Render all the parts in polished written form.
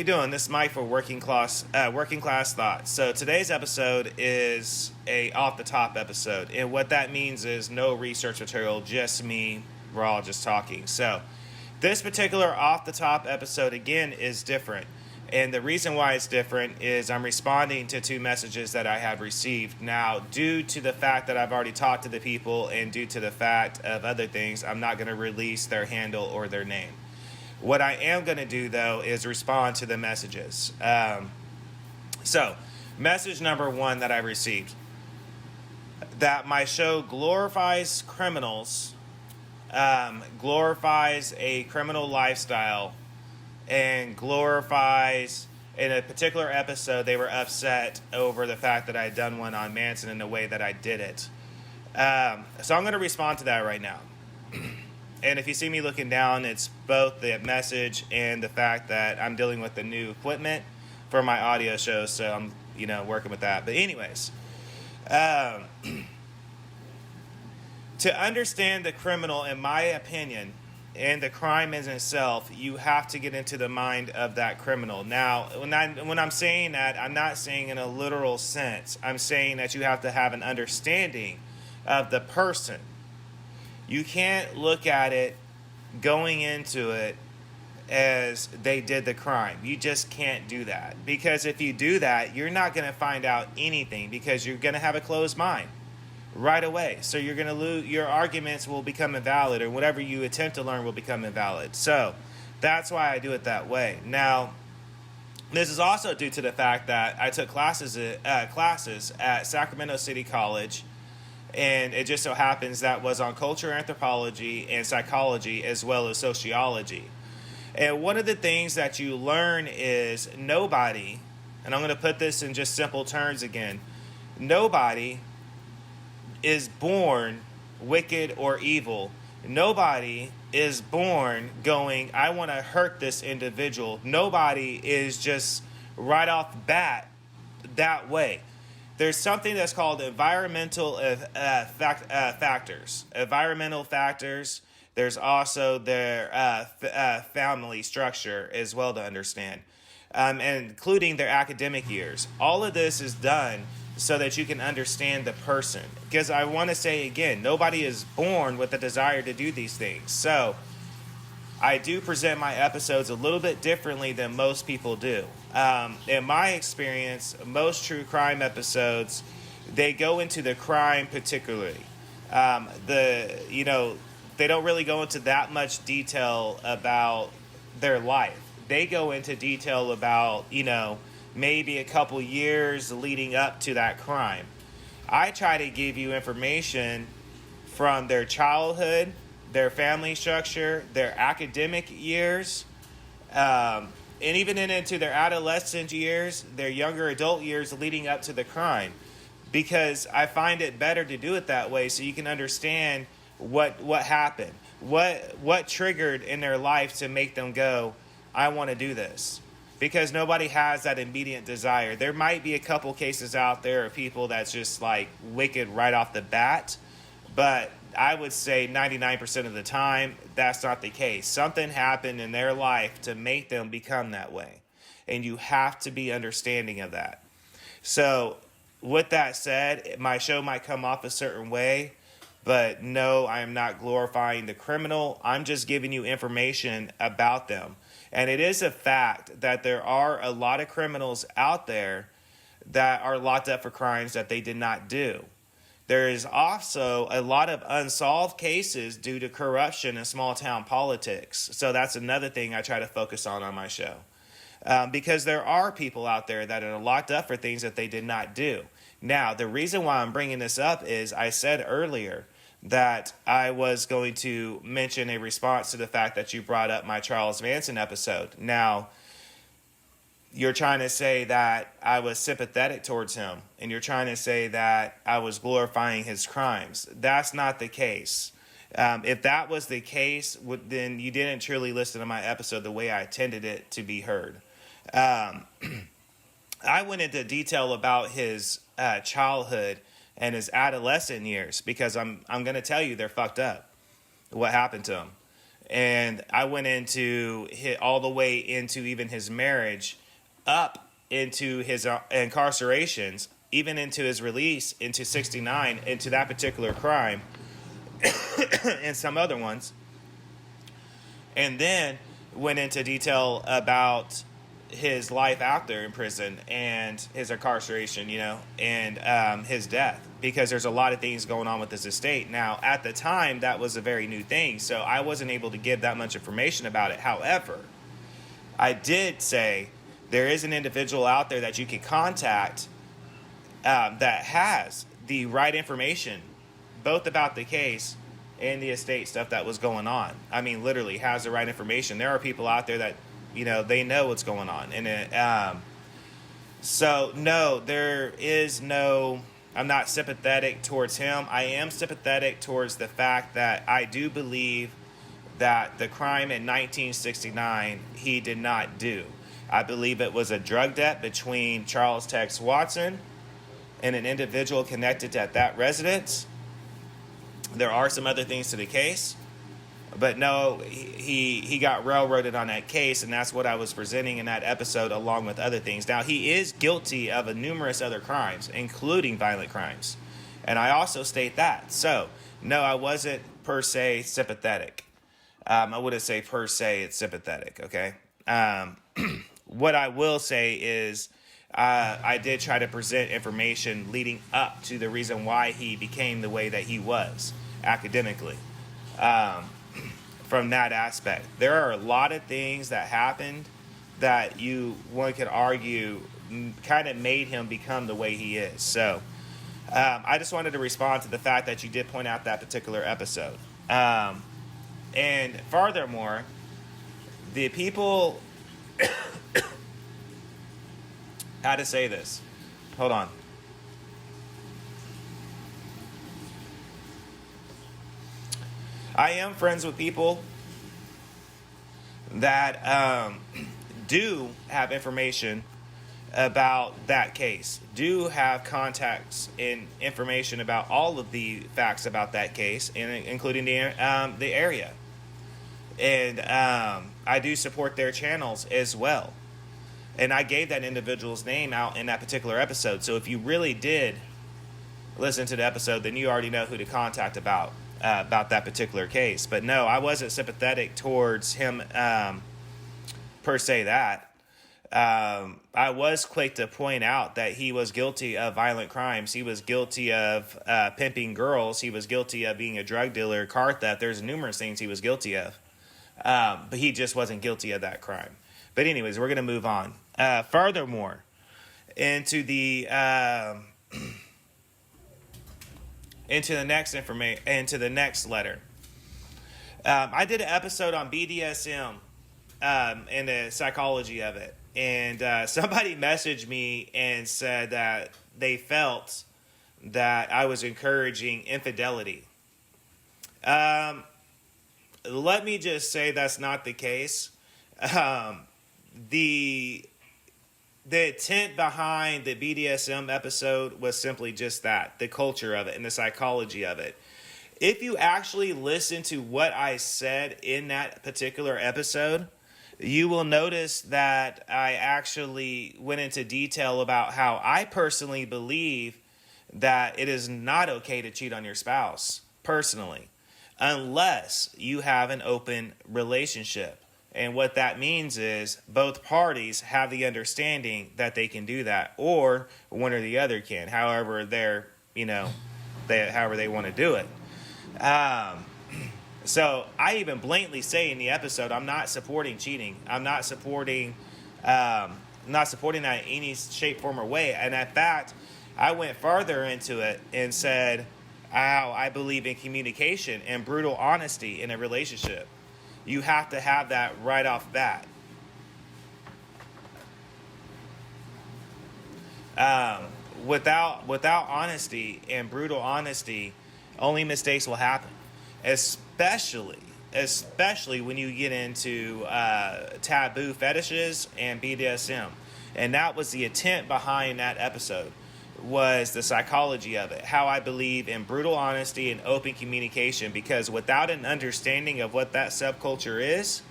you doing? This is Mike for Working Class Thoughts. So today's episode is a off the top episode, and what that means is no research material, just me. We're all just talking. So this particular off the top episode again is different, and the reason why it's different is I'm responding to two messages that I have received. Now, due to the fact that I've already talked to the people, and due to the fact of other things, I'm not going to release their handle or their name. What I am going to do, though, is respond to the messages. So, message number one that I received, that my show glorifies criminals, glorifies a criminal lifestyle, and glorifies, in a particular episode, they were upset over the fact that I had done one on Manson in the way that I did it. So I'm going to respond to that right now. And if you see me looking down, it's both the message and the fact that I'm dealing with the new equipment for my audio show, so I'm, working with that. But anyways, to understand the criminal, in my opinion, and the crime in itself, you have to get into the mind of that criminal. Now, when I'm saying that, I'm not saying in a literal sense. I'm saying that you have to have an understanding of the person. You can't look at it going into it as they did the crime. You just can't do that. Because if you do that, you're not going to find out anything, because you're going to have a closed mind right away. So you're going to lose, your arguments will become invalid, or whatever you attempt to learn will become invalid. So that's why I do it that way. Now, this is also due to the fact that I took classes at Sacramento City College, and it just so happens that was on culture anthropology and psychology, as well as sociology. And one of the things that you learn is nobody, and I'm going to put this in just simple terms again, nobody is born wicked or evil. Nobody is born going, I want to hurt this individual. Nobody is just right off the bat that way. There's something that's called environmental factors. Environmental factors. There's also their family structure as well to understand, and including their academic years. All of this is done so that you can understand the person. Because I want to say again, nobody is born with a desire to do these things. So I do present my episodes a little bit differently than most people do. In my experience, most true crime episodes, they go into the crime particularly. They don't really go into that much detail about their life. They go into detail about, maybe a couple years leading up to that crime. I try to give you information from their childhood, their family structure, their academic years, and even into their adolescent years, their younger adult years leading up to the crime. Because I find it better to do it that way, so you can understand what happened, what triggered in their life to make them go, I want to do this. Because nobody has that immediate desire. There might be a couple cases out there of people that's just like wicked right off the bat, but I would say 99% of the time, that's not the case. Something happened in their life to make them become that way. And you have to be understanding of that. So with that said, my show might come off a certain way, but no, I am not glorifying the criminal. I'm just giving you information about them. And it is a fact that there are a lot of criminals out there that are locked up for crimes that they did not do. There is also a lot of unsolved cases due to corruption and small town politics. So that's another thing I try to focus on my show. Because there are people out there that are locked up for things that they did not do. Now, the reason why I'm bringing this up is I said earlier that I was going to mention a response to the fact that you brought up my Charles Manson episode. Now, you're trying to say that I was sympathetic towards him, and you're trying to say that I was glorifying his crimes. That's not the case. If that was the case, then you didn't truly listen to my episode the way I intended it to be heard. I went into detail about his childhood and his adolescent years, because I'm going to tell you they're fucked up, what happened to him. And I went into all the way into even his marriage, up into his incarcerations, even into his release into 69, into that particular crime, and some other ones. And then went into detail about his life after in prison and his incarceration, and his death, because there's a lot of things going on with his estate. Now, at the time, that was a very new thing, so I wasn't able to give that much information about it. However, I did say there is an individual out there that you can contact that has the right information, both about the case and the estate stuff that was going on. I mean, literally has the right information. There are people out there that, they know what's going on. And so, no, there is no, I'm not sympathetic towards him. I am sympathetic towards the fact that I do believe that the crime in 1969 he did not do. I believe it was a drug debt between Charles Tex Watson and an individual connected at that residence. There are some other things to the case, but no, he got railroaded on that case, and that's what I was presenting in that episode, along with other things. Now, he is guilty of numerous other crimes, including violent crimes, and I also state that. So, no, I wasn't per se sympathetic. I wouldn't say per se it's sympathetic, okay? What I will say is I did try to present information leading up to the reason why he became the way that he was academically. From that aspect, there are a lot of things that happened that one could argue kind of made him become the way he is. So I just wanted to respond to the fact that you did point out that particular episode. And furthermore, the people, how to say this? Hold on. I am friends with people that do have information about that case, do have contacts and information about all of the facts about that case, including the area. And I do support their channels as well. And I gave that individual's name out in that particular episode. So if you really did listen to the episode, then you already know who to contact about that particular case. But no, I wasn't sympathetic towards him per se that. I was quick to point out that he was guilty of violent crimes. He was guilty of pimping girls. He was guilty of being a drug dealer, car theft. There's numerous things he was guilty of. But he just wasn't guilty of that crime. But anyways, we're going to move on. Furthermore, into the next letter. I did an episode on BDSM and the psychology of it. And somebody messaged me and said that they felt that I was encouraging infidelity. Let me just say that's not the case. The intent behind the BDSM episode was simply just that, the culture of it and the psychology of it. If you actually listen to what I said in that particular episode, you will notice that I actually went into detail about how I personally believe that it is not okay to cheat on your spouse, personally, unless you have an open relationship. And what that means is both parties have the understanding that they can do that, or one or the other can, however however they want to do it. So I even blatantly say in the episode, I'm not supporting cheating. I'm not supporting that in any shape, form, or way. And in fact, I went further into it and said how I believe in communication and brutal honesty in a relationship. You have to have that right off bat. Without honesty and brutal honesty, only mistakes will happen. Especially when you get into taboo fetishes and BDSM. And that was the intent behind that episode. was the psychology of it, how I believe in brutal honesty and open communication, because without an understanding of what that subculture is,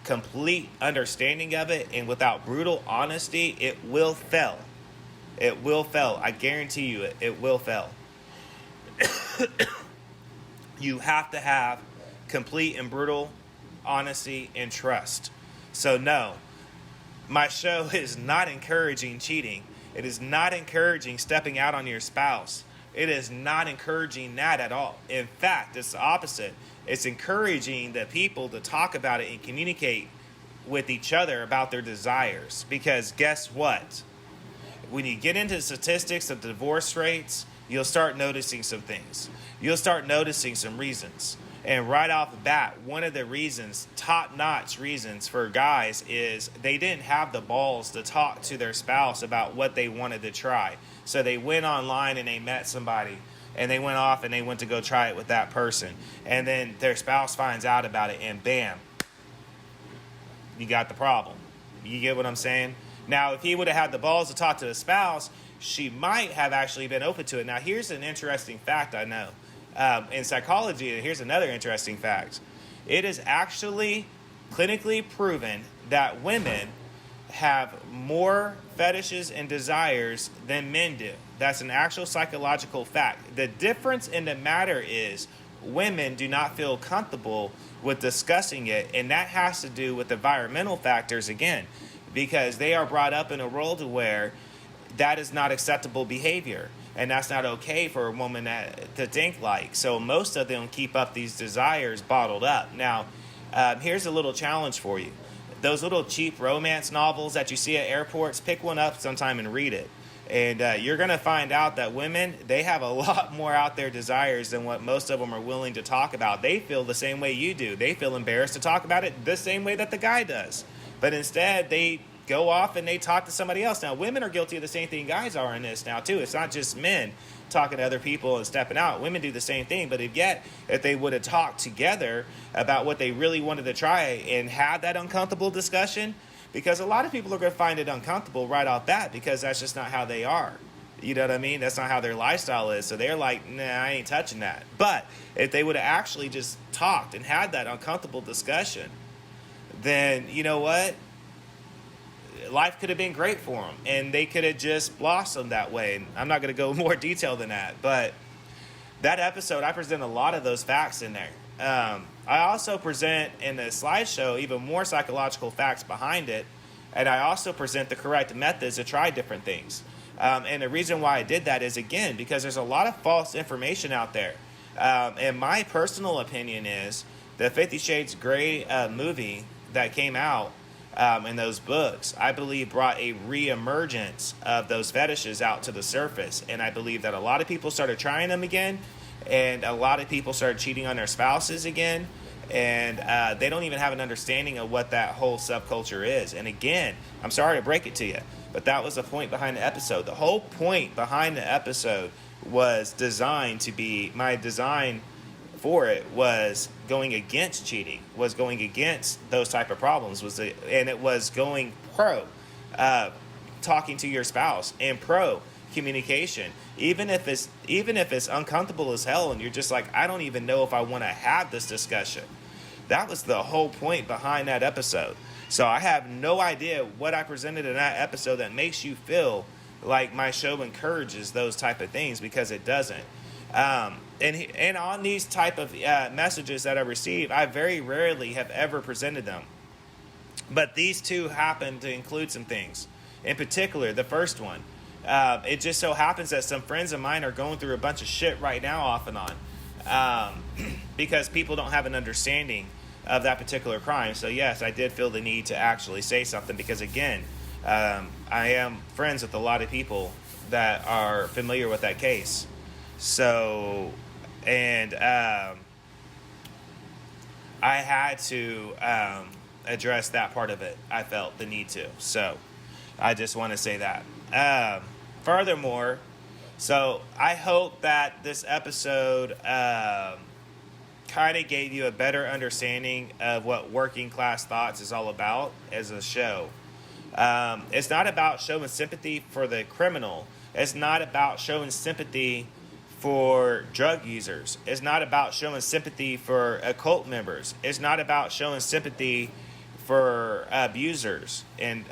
complete understanding of it, and without brutal honesty, it will fail. It will fail. I guarantee you it will fail. You have to have complete and brutal honesty and trust. So no, my show is not encouraging cheating. It is not encouraging stepping out on your spouse. It is not encouraging that at all. In fact, it's the opposite. It's encouraging the people to talk about it and communicate with each other about their desires. Because guess what? When you get into statistics of divorce rates, you'll start noticing some things. You'll start noticing some reasons. And right off the bat, one of the reasons, top-notch reasons for guys, is they didn't have the balls to talk to their spouse about what they wanted to try. So they went online and they met somebody, and they went off and they went to go try it with that person. And then their spouse finds out about it, and bam, you got the problem. You get what I'm saying? Now, if he would have had the balls to talk to the spouse, she might have actually been open to it. Now, here's an interesting fact I know. In psychology, here's another interesting fact. It is actually clinically proven that women have more fetishes and desires than men do. That's an actual psychological fact. The difference in the matter is women do not feel comfortable with discussing it, and that has to do with environmental factors again, because they are brought up in a world where that is not acceptable behavior. And that's not okay for a woman to think like. So most of them keep up these desires bottled up. Now, here's a little challenge for you. Those little cheap romance novels that you see at airports, pick one up sometime and read it. And you're going to find out that women, they have a lot more out there desires than what most of them are willing to talk about. They feel the same way you do. They feel embarrassed to talk about it the same way that the guy does. But instead, they go off and they talk to somebody else. Now, women are guilty of the same thing guys are in this now, too. It's not just men talking to other people and stepping out. Women do the same thing. But if they would have talked together about what they really wanted to try and had that uncomfortable discussion, because a lot of people are going to find it uncomfortable right off bat because that's just not how they are. You know what I mean? That's not how their lifestyle is. So they're like, nah, I ain't touching that. But if they would have actually just talked and had that uncomfortable discussion, then you know what? Life could have been great for them, and they could have just blossomed that way. And I'm not going to go more detail than that, but that episode, I present a lot of those facts in there. I also present in the slideshow even more psychological facts behind it, and I also present the correct methods to try different things. And the reason why I did that is, again, because there's a lot of false information out there. And my personal opinion is the 50 Shades Grey movie that came out, in those books, I believe brought a re-emergence of those fetishes out to the surface. And I believe that a lot of people started trying them again, and a lot of people started cheating on their spouses again, and they don't even have an understanding of what that whole subculture is. And again, I'm sorry to break it to you, but that was the point behind the episode. The whole point behind the episode was designed to be, my design for it was going against cheating, was going against those type of problems, and it was going pro talking to your spouse and pro communication, even if it's uncomfortable as hell and you're just like, I don't even know if I want to have this discussion. That was the whole point behind that episode. So I have no idea what I presented in that episode that makes you feel like my show encourages those type of things, because it doesn't. And on these type of messages that I receive, I very rarely have ever presented them. But these two happen to include some things. In particular, the first one. It just so happens that some friends of mine are going through a bunch of shit right now off and on. Because people don't have an understanding of that particular crime. So yes, I did feel the need to actually say something, because again, I am friends with a lot of people that are familiar with that case. So, and I had to address that part of it. I felt the need to. So, I just want to say that. Furthermore, so I hope that this episode kind of gave you a better understanding of what Working Class Thoughts is all about as a show. It's not about showing sympathy for the criminal. It's not about showing sympathy for drug users. It's not about showing sympathy for occult members. It's not about showing sympathy for abusers and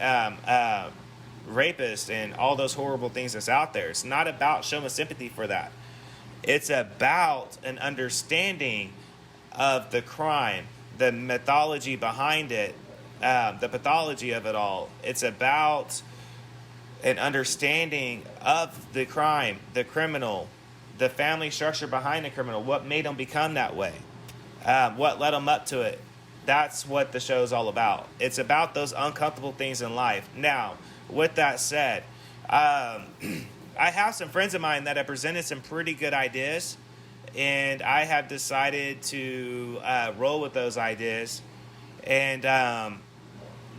rapists and all those horrible things that's out there. It's not about showing sympathy for that. It's about an understanding of the crime, the mythology behind it, the pathology of it all. It's about an understanding of the crime, the criminal, the family structure behind the criminal, what made them become that way, what led them up to it. That's what the show is all about. It's about those uncomfortable things in life. Now, with that said, I have some friends of mine that have presented some pretty good ideas, and I have decided to roll with those ideas. And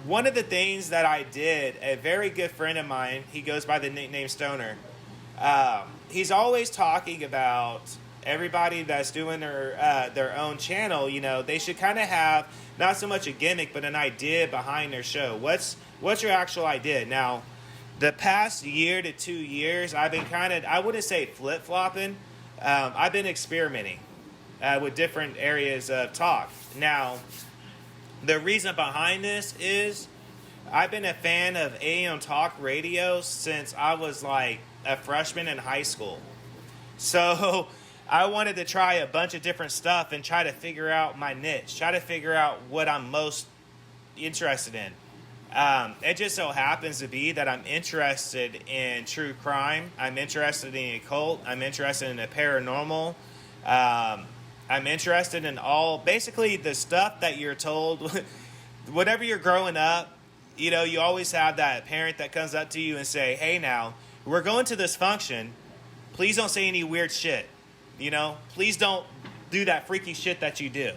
one of the things that I did, a very good friend of mine, he goes by the nickname Stoner, he's always talking about everybody that's doing their own channel, they should kind of have not so much a gimmick, but an idea behind their show. What's your actual idea? Now, the past year to 2 years, I've been I wouldn't say flip-flopping. I've been experimenting with different areas of talk. Now, the reason behind this is I've been a fan of AM Talk Radio since I was like a freshman in high school. So I wanted to try a bunch of different stuff and try to figure out my niche, try to figure out what I'm most interested in. It just so happens to be that I'm interested in true crime. I'm interested in occult. I'm interested in the paranormal. I'm interested in basically the stuff that you're told. Whenever you're growing up, you always have that parent that comes up to you and say, hey, now, we're going to this function. Please don't say any weird shit. Please don't do that freaky shit that you do.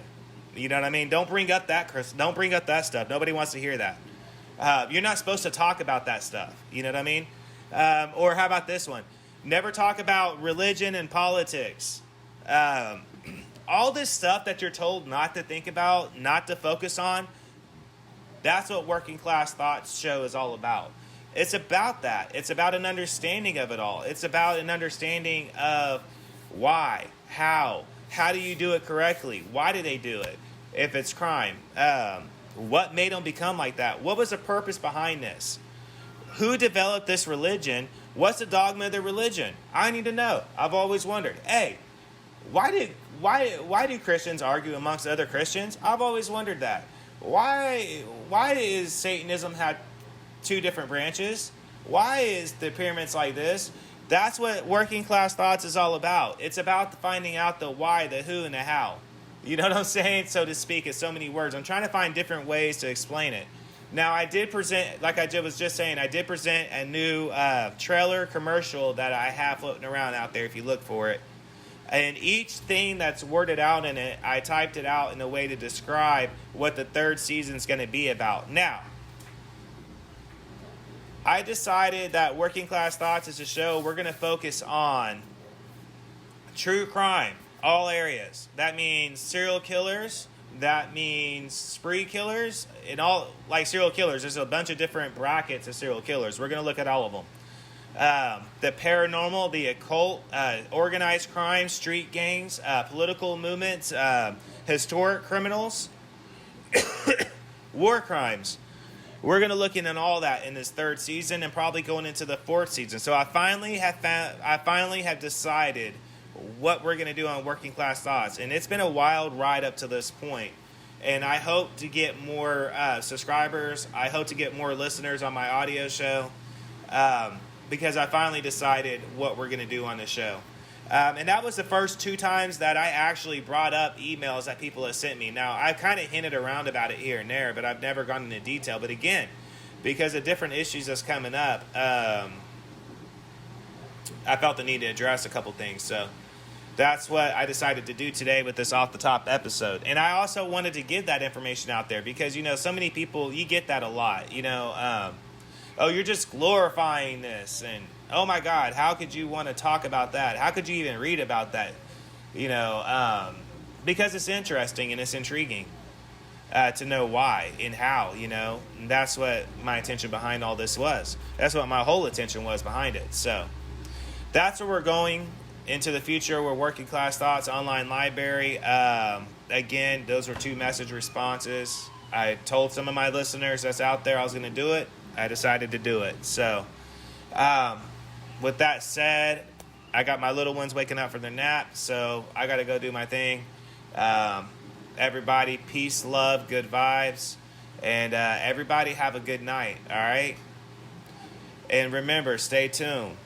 You know what I mean? Don't bring up that, Chris. Don't bring up that stuff. Nobody wants to hear that. You're not supposed to talk about that stuff. You know what I mean? Or how about this one? Never talk about religion and politics. All this stuff that you're told not to think about, not to focus on, that's what Working Class Thoughts show is all about. It's about that. It's about an understanding of it all. It's about an understanding of why, how do you do it correctly? Why do they do it? If it's crime, what made them become like that? What was the purpose behind this? Who developed this religion? What's the dogma of the religion? I need to know. I've always wondered. Hey, why do Christians argue amongst other Christians? I've always wondered that. Why is Satanism have two different branches? Why is the pyramids like this? That's what Working Class Thoughts is all about. It's about finding out the why, the who, and the how. You know what I'm saying? So to speak, it's so many words. I'm trying to find different ways to explain it. Now, I did present, like I was just saying, I did present a new trailer commercial that I have floating around out there if you look for it. And each thing that's worded out in it, I typed it out in a way to describe what the third season's going to be about. Now, I decided that Working Class Thoughts is a show we're going to focus on true crime, all areas. That means serial killers. That means spree killers. And all, like serial killers, there's a bunch of different brackets of serial killers. We're going to look at all of them. The paranormal, the occult, organized crime, street gangs, political movements, historic criminals, war crimes. We're going to look into all that in this third season and probably going into the fourth season. So I finally have decided what we're going to do on Working Class Thoughts. And it's been a wild ride up to this point. And I hope to get more subscribers. I hope to get more listeners on my audio show. Because I finally decided what we're going to do on the show. And that was the first 2 times that I actually brought up emails that people have sent me. Now, I've kind of hinted around about it here and there, but I've never gone into detail. But again, because of different issues that's coming up, I felt the need to address a couple things. So that's what I decided to do today with this off-the-top episode. And I also wanted to give that information out there because, so many people, you get that a lot, oh, you're just glorifying this, and oh my God, how could you want to talk about that? How could you even read about that? Because it's interesting and it's intriguing. to know why and how, you know. And that's what my intention behind all this was. That's what my whole attention was behind it. So that's where we're going into the future. We're Working Class Thoughts Online Library. Again, those were 2 message responses. I told some of my listeners that's out there I was going to do it. I decided to do it. So with that said, I got my little ones waking up from their nap, so I got to go do my thing. Everybody, peace, love, good vibes, and everybody have a good night, all right? And remember, stay tuned.